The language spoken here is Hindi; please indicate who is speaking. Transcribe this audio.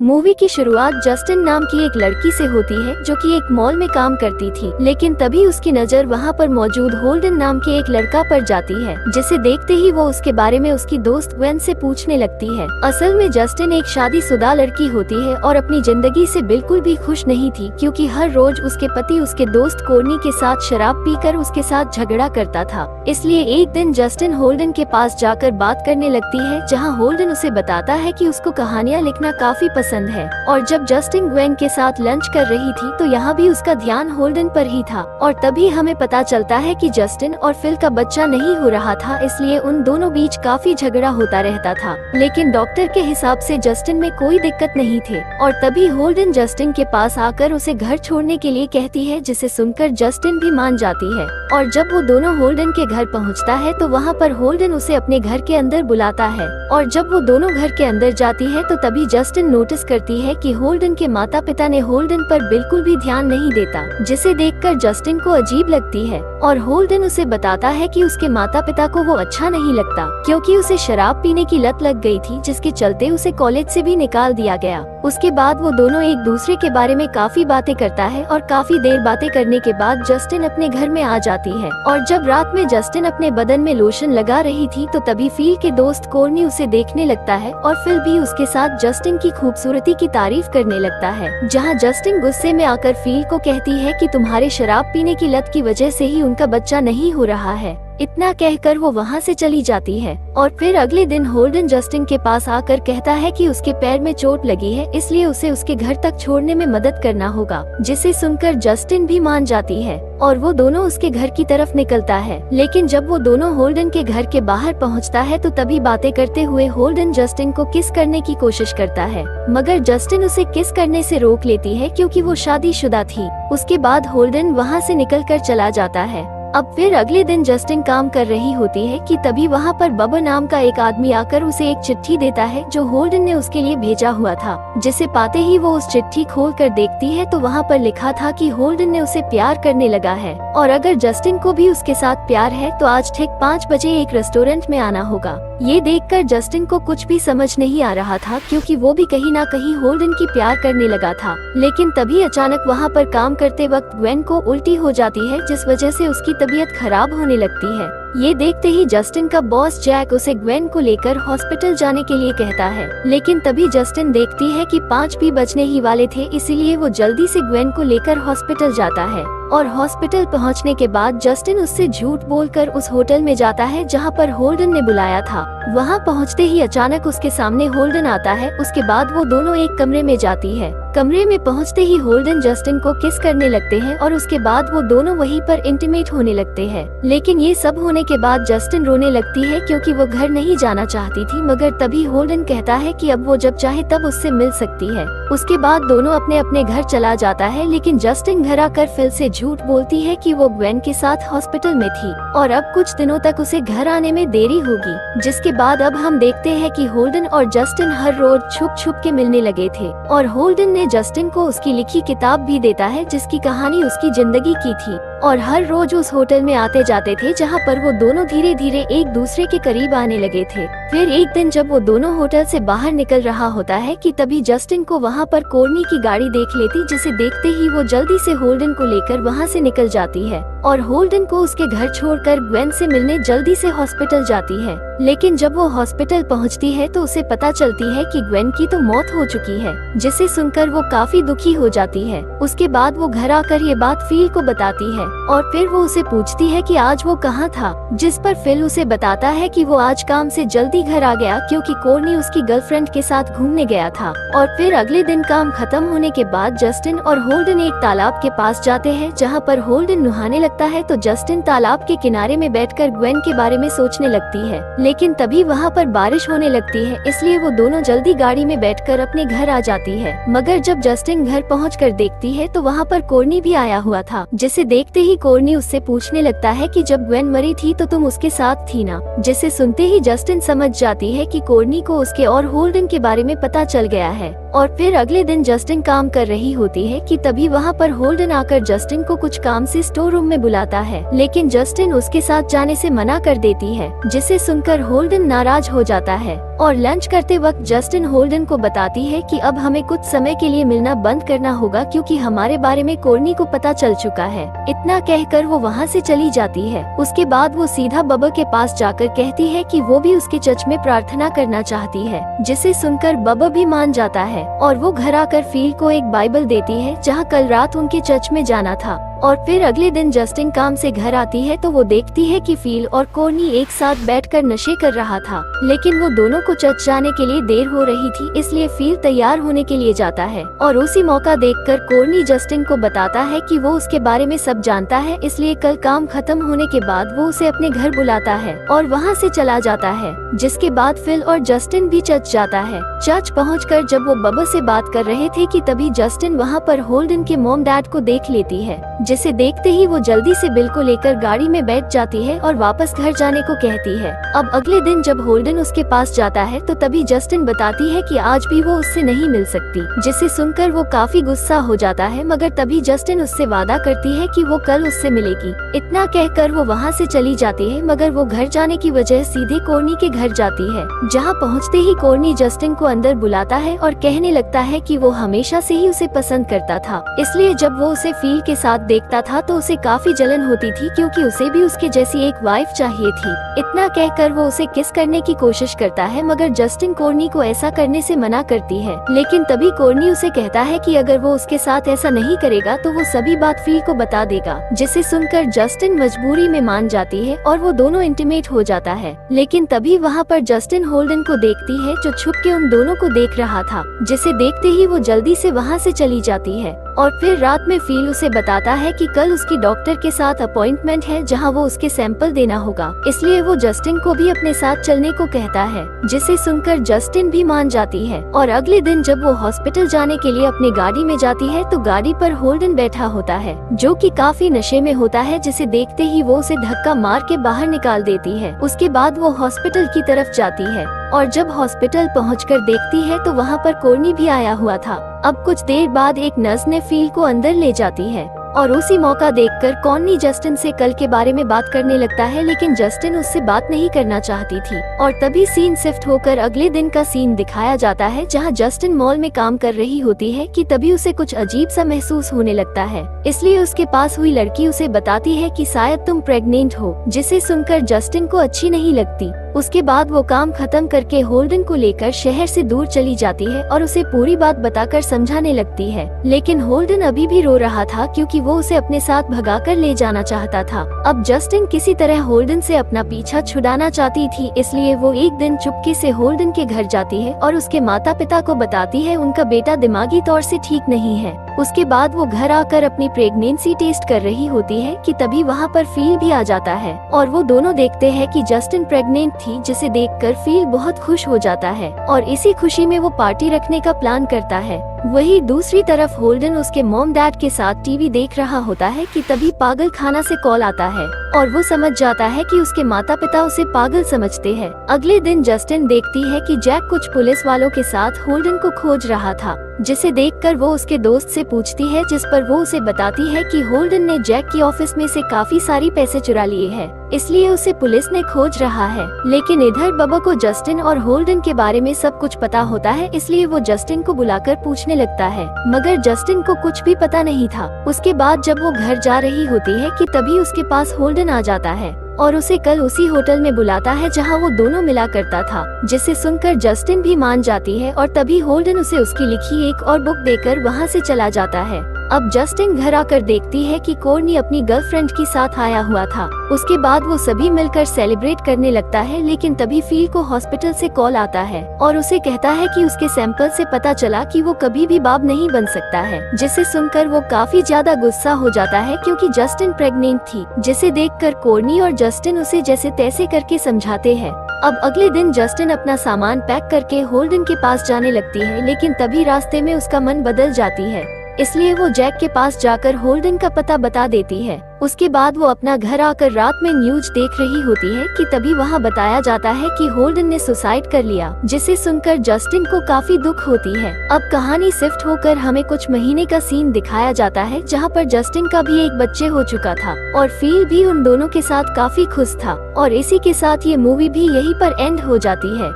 Speaker 1: मूवी की शुरुआत जस्टिन नाम की एक लड़की से होती है जो कि एक मॉल में काम करती थी, लेकिन तभी उसकी नज़र वहां पर मौजूद होल्डन नाम के एक लड़का पर जाती है, जिसे देखते ही वो उसके बारे में उसकी दोस्त ग्वेन से पूछने लगती है। असल में जस्टिन एक शादीशुदा लड़की होती है और अपनी जिंदगी से बिल्कुल भी खुश नहीं थी, क्योंकि हर रोज उसके पति उसके दोस्त कोर्नी के साथ शराब पीकर उसके साथ झगड़ा करता था। इसलिए एक दिन जस्टिन होल्डन के पास जाकर बात करने लगती है, जहाँ होल्डन उसे बताता है कि उसको कहानियाँ लिखना काफी पसंद है। और जब जस्टिन ग्वेन के साथ लंच कर रही थी तो यहाँ भी उसका ध्यान होल्डन पर ही था, और तभी हमें पता चलता है कि जस्टिन और फिल का बच्चा नहीं हो रहा था, इसलिए उन दोनों बीच काफी झगड़ा होता रहता था। लेकिन डॉक्टर के हिसाब से जस्टिन में कोई दिक्कत नहीं थे, और तभी होल्डन जस्टिन के पास आकर उसे घर छोड़ने के लिए कहती है, जिसे सुनकर जस्टिन भी मान जाती है। और जब वो दोनों होल्डन के घर पहुँचता है तो वहाँ पर होल्डन उसे अपने घर के अंदर बुलाता है, और जब वो दोनों घर के अंदर जाती है तो तभी जस्टिन नोटिस करती है कि होल्डन के माता पिता ने होल्डन पर बिल्कुल भी ध्यान नहीं देता, जिसे देखकर जस्टिन को अजीब लगती है। और होल्डन उसे बताता है कि उसके माता पिता को वो अच्छा नहीं लगता, क्योंकि उसे शराब पीने की लत लग गई थी, जिसके चलते उसे कॉलेज से भी निकाल दिया गया। उसके बाद वो दोनों एक दूसरे के बारे में काफी बातें करता है, और काफी देर बातें करने के बाद जस्टिन अपने घर में आ जाती है। और जब रात में जस्टिन अपने बदन में लोशन लगा रही थी तो तभी फिल के दोस्त कोर्नी उसे देखने लगता है, और फिल भी उसके साथ जस्टिन की खूबसूरती की तारीफ करने लगता है। जहां जस्टिन गुस्से में आकर फिल को कहती है कि तुम्हारे शराब पीने की लत की वजह से ही उनका बच्चा नहीं हो रहा है। इतना कहकर वो वहाँ से चली जाती है। और फिर अगले दिन होल्डन जस्टिन के पास आकर कहता है कि उसके पैर में चोट लगी है, इसलिए उसे उसके घर तक छोड़ने में मदद करना होगा, जिसे सुनकर जस्टिन भी मान जाती है, और वो दोनों उसके घर की तरफ निकलता है। लेकिन जब वो दोनों होल्डन के घर के बाहर पहुँचता है तो तभी बातें करते हुए होल्डन जस्टिन को किस करने की कोशिश करता है, मगर जस्टिन उसे किस करने से रोक लेती है, क्योंकि वो शादीशुदा थी। उसके बाद होल्डन वहाँ से निकल कर चला जाता है। अब फिर अगले दिन जस्टिन काम कर रही होती है कि तभी वहाँ पर बब नाम का एक आदमी आकर उसे एक चिट्ठी देता है जो होल्डन ने उसके लिए भेजा हुआ था, जिसे पाते ही वो उस चिट्ठी खोल कर देखती है तो वहाँ पर लिखा था कि होल्डन ने उसे प्यार करने लगा है, और अगर जस्टिन को भी उसके साथ प्यार है तो आज ठीक 5 बजे एक रेस्टोरेंट में आना होगा। ये देखकर जस्टिन को कुछ भी समझ नहीं आ रहा था, क्योंकि वो भी कहीं ना कहीं होल्डन की प्यार करने लगा था। लेकिन तभी अचानक वहाँ पर काम करते वक्त ग्वेन को उल्टी हो जाती है, जिस वजह से उसकी तबीयत खराब होने लगती है। ये देखते ही जस्टिन का बॉस जैक उसे ग्वेन को लेकर हॉस्पिटल जाने के लिए कहता है, लेकिन तभी जस्टिन देखती है कि 5 भी बजने ही वाले थे, इसीलिए वो जल्दी से ग्वेन को लेकर हॉस्पिटल जाता है। और हॉस्पिटल पहुंचने के बाद जस्टिन उससे झूठ बोलकर उस होटल में जाता है जहां पर होल्डन ने बुलाया था। वहां पहुंचते ही अचानक उसके सामने होल्डन आता है। उसके बाद वो दोनों एक कमरे में जाती है। कमरे में पहुंचते ही होल्डन जस्टिन को किस करने लगते हैं, और उसके बाद वो दोनों वहीं पर इंटीमेट होने लगते हैं। लेकिन ये सब होने के बाद जस्टिन रोने लगती है, क्योंकि वो घर नहीं जाना चाहती थी, मगर तभी होल्डन कहता है कि अब वो जब चाहे तब उससे मिल सकती है। उसके बाद दोनों अपने अपने घर चला जाता है, लेकिन जस्टिन घर आकर फिल से झूठ बोलती है कि वो ग्वेन के साथ हॉस्पिटल में थी और अब कुछ दिनों तक उसे घर आने में देरी होगी। जिसके बाद अब हम देखते हैं कि होल्डन और जस्टिन हर रोज छुप छुप के मिलने लगे थे, और होल्डन ने जस्टिन को उसकी लिखी किताब भी देता है जिसकी कहानी उसकी जिंदगी की थी, और हर रोज उस होटल में आते जाते थे जहाँ पर वो दोनों धीरे धीरे एक दूसरे के करीब आने लगे थे। फिर एक दिन जब वो दोनों होटल से बाहर निकल रहा होता है कि तभी जस्टिन को वहाँ पर कोर्नी की गाड़ी देख लेती, जिसे देखते ही वो जल्दी से होल्डन को लेकर वहाँ से निकल जाती है, और होल्डन को उसके घर छोड़कर ग्वेन से मिलने जल्दी से हॉस्पिटल जाती है। लेकिन जब वो हॉस्पिटल पहुंचती है तो उसे पता चलती है कि ग्वेन की तो मौत हो चुकी है, जिसे सुनकर वो काफी दुखी हो जाती है। उसके बाद वो घर आकर ये बात फिल को बताती है, और फिर वो उसे पूछती है कि आज वो कहाँ था, जिस पर फिल उसे बताता है कि वो आज काम से जल्दी घर आ गया, क्योंकि कोर्नी उसकी गर्लफ्रेंड के साथ घूमने गया था। और फिर अगले दिन काम खत्म होने के बाद जस्टिन और होल्डन एक तालाब के पास जाते हैं, जहाँ पर होल्डन नहाने लगता है तो जस्टिन तालाब के किनारे में बैठकर ग्वेन के बारे में सोचने लगती है। लेकिन तभी वहाँ पर बारिश होने लगती है, इसलिए वो दोनों जल्दी गाड़ी में बैठकर अपने घर आ जाती है। मगर जब जस्टिन घर पहुंचकर देखती है तो वहाँ पर कोर्नी भी आया हुआ था, जिसे देखते ही कोर्नी उससे पूछने लगता है कि जब ग्वेन मरी थी तो तुम उसके साथ थी ना, जिसे सुनते ही जस्टिन समझ जाती है कि कोर्नी को उसके और होल्डन के बारे में पता चल गया है। और फिर अगले दिन जस्टिन काम कर रही होती है कि तभी वहाँ पर होल्डन आकर जस्टिन को कुछ काम से स्टोर रूम में बुलाता है, लेकिन जस्टिन उसके साथ जाने से मना कर देती है, जिसे सुनकर होल्डन नाराज हो जाता है। और लंच करते वक्त जस्टिन होल्डन को बताती है कि अब हमें कुछ समय के लिए मिलना बंद करना होगा क्योंकि हमारे बारे में कोर्नी को पता चल चुका है। इतना कहकर वो वहाँ से चली जाती है। उसके बाद वो सीधा बब के पास जाकर कहती है कि वो भी उसके चर्च में प्रार्थना करना चाहती है, जिसे सुनकर बब भी मान जाता है और वो घर आकर फील को एक बाइबल देती है जहाँ कल रात उनके चर्च में जाना था। और फिर अगले दिन जस्टिन काम से घर आती है तो वो देखती है कि फील और कोर्नी एक साथ बैठकर नशे कर रहा था, लेकिन वो दोनों को चर्च जाने के लिए देर हो रही थी, इसलिए फील तैयार होने के लिए जाता है। और उसी मौका देखकर कोर्नी जस्टिन को बताता है कि वो उसके बारे में सब जानता है, इसलिए कल काम खत्म होने के बाद वो उसे अपने घर बुलाता है और वहाँ से चला जाता है। जिसके बाद फिल और जस्टिन भी चर्च जाता है। चर्च पहुँचकर जब वो बब से बात कर रहे थे कि तभी जस्टिन वहाँ पर होल्डन के मॉम डैड को देख लेती है, जिसे देखते ही वो जल्दी से बिल को लेकर गाड़ी में बैठ जाती है और वापस घर जाने को कहती है। अब अगले दिन जब होल्डन उसके पास जाता है तो तभी जस्टिन बताती है कि आज भी वो उससे नहीं मिल सकती, जिसे सुनकर वो काफी गुस्सा हो जाता है, मगर तभी जस्टिन उससे वादा करती है कि वो कल उससे मिलेगी। इतना कहकर वो वहाँ से चली जाती है, मगर वो घर जाने की वजह सीधे कोर्नी के घर जाती है। जहाँ पहुँचते ही कोर्नी जस्टिन को अंदर बुलाता है और कहने लगता है कि वो हमेशा से ही उसे पसंद करता था, इसलिए जब वो उसे फील के साथ देखता था तो उसे काफी जलन होती थी क्योंकि उसे भी उसके जैसी एक वाइफ चाहिए थी। इतना कहकर वो उसे किस करने की कोशिश करता है, मगर जस्टिन कोर्नी को ऐसा करने से मना करती है। लेकिन तभी कोर्नी उसे कहता है कि अगर वो उसके साथ ऐसा नहीं करेगा तो वो सभी बात फील को बता देगा, जिसे सुनकर जस्टिन मजबूरी में मान जाती है और वो दोनों इंटीमेट हो जाता है। लेकिन तभी वहाँ पर जस्टिन होल्डन को देखती है जो छुप के उन दोनों को देख रहा था, जिसे देखते ही वो जल्दी से वहाँ से चली जाती है। और फिर रात में फील उसे बताता है कि कल उसकी डॉक्टर के साथ अपॉइंटमेंट है जहां वो उसके सैंपल देना होगा, इसलिए वो जस्टिन को भी अपने साथ चलने को कहता है, जिसे सुनकर जस्टिन भी मान जाती है। और अगले दिन जब वो हॉस्पिटल जाने के लिए अपनी गाड़ी में जाती है तो गाड़ी पर होल्डन बैठा होता है, जो कि काफी नशे में होता है, जिसे देखते ही वो उसे धक्का मार के बाहर निकाल देती है। उसके बाद वो हॉस्पिटल की तरफ जाती है और जब हॉस्पिटल पहुंचकर देखती है तो वहाँ पर कोर्नी भी आया हुआ था। अब कुछ देर बाद एक नर्स ने फील को अंदर ले जाती है और उसी मौका देखकर कोर्नी जस्टिन से कल के बारे में बात करने लगता है, लेकिन जस्टिन उससे बात नहीं करना चाहती थी। और तभी सीन शिफ्ट होकर अगले दिन का सीन दिखाया जाता है जहां जस्टिन मॉल में काम कर रही होती है कि तभी उसे कुछ अजीब सा महसूस होने लगता है, इसलिए उसके पास हुई लड़की उसे बताती है कि शायद तुम प्रेग्नेंट हो, जिसे सुनकर जस्टिन को अच्छी नहीं लगती। उसके बाद वो काम खत्म करके होल्डन को लेकर शहर से दूर चली जाती है और उसे पूरी बात बताकर समझाने लगती है, लेकिन होल्डन अभी भी रो रहा था क्योंकि वो उसे अपने साथ भगाकर ले जाना चाहता था। अब जस्टिन किसी तरह होल्डन से अपना पीछा छुड़ाना चाहती थी, इसलिए वो एक दिन चुपके से होल्डन के घर जाती है और उसके माता पिता को बताती है उनका बेटा दिमागी तौर से ठीक नहीं है। उसके बाद वो घर आकर अपनी प्रेगनेंसी टेस्ट कर रही होती है कि तभी वहाँ पर फील भी आ जाता है और वो दोनों देखते हैं कि जस्टिन प्रेग्नेंट थी, जिसे देखकर फील बहुत खुश हो जाता है और इसी खुशी में वो पार्टी रखने का प्लान करता है। वही दूसरी तरफ होल्डन उसके मॉम डैड के साथ टीवी देख रहा होता है कि तभी पागल खाना से कॉल आता है और वो समझ जाता है कि उसके माता पिता उसे पागल समझते हैं। अगले दिन जस्टिन देखती है कि जैक कुछ पुलिस वालों के साथ होल्डन को खोज रहा था, जिसे देखकर वो उसके दोस्त से पूछती है, जिस पर वो उसे बताती है कि होल्डन ने जैक की ऑफिस में से काफी सारी पैसे चुरा लिए हैं, इसलिए उसे पुलिस ने खोज रहा है। लेकिन इधर बबा को जस्टिन और होल्डन के बारे में सब कुछ पता होता है, इसलिए वो जस्टिन को बुलाकर पूछने लगता है, मगर जस्टिन को कुछ भी पता नहीं था। उसके बाद जब वो घर जा रही होती है कि तभी उसके पास होल्डन आ जाता है और उसे कल उसी होटल में बुलाता है जहां वो दोनों मिला करता था, जिसे सुनकर जस्टिन भी मान जाती है और तभी होल्डन उसे उसकी लिखी एक और बुक देकर वहां से चला जाता है। अब जस्टिन घर आकर देखती है कि कोर्नी अपनी गर्लफ्रेंड के साथ आया हुआ था। उसके बाद वो सभी मिलकर सेलिब्रेट करने लगता है, लेकिन तभी फील को हॉस्पिटल से कॉल आता है और उसे कहता है कि उसके सैंपल से पता चला कि वो कभी भी बाप नहीं बन सकता है, जिसे सुनकर वो काफी ज्यादा गुस्सा हो जाता है क्योंकि जस्टिन प्रेग्नेंट थी, जिसे देखकर कोर्नी और जस्टिन उसे जैसे तैसे करके समझाते हैं। अब अगले दिन जस्टिन अपना सामान पैक करके होल्डन के पास जाने लगती है, लेकिन तभी रास्ते में उसका मन बदल जाती है, इसलिए वो जैक के पास जाकर होल्डन का पता बता देती है। उसके बाद वो अपना घर आकर रात में न्यूज देख रही होती है कि तभी वहाँ बताया जाता है कि होल्डन ने सुसाइड कर लिया, जिसे सुनकर जस्टिन को काफी दुख होती है। अब कहानी शिफ्ट होकर हमें कुछ महीने का सीन दिखाया जाता है जहाँ पर जस्टिन का भी एक बच्चे हो चुका था और फील भी उन दोनों के साथ काफी खुश था और इसी के साथ ये मूवी भी यहीं पर एंड हो जाती है।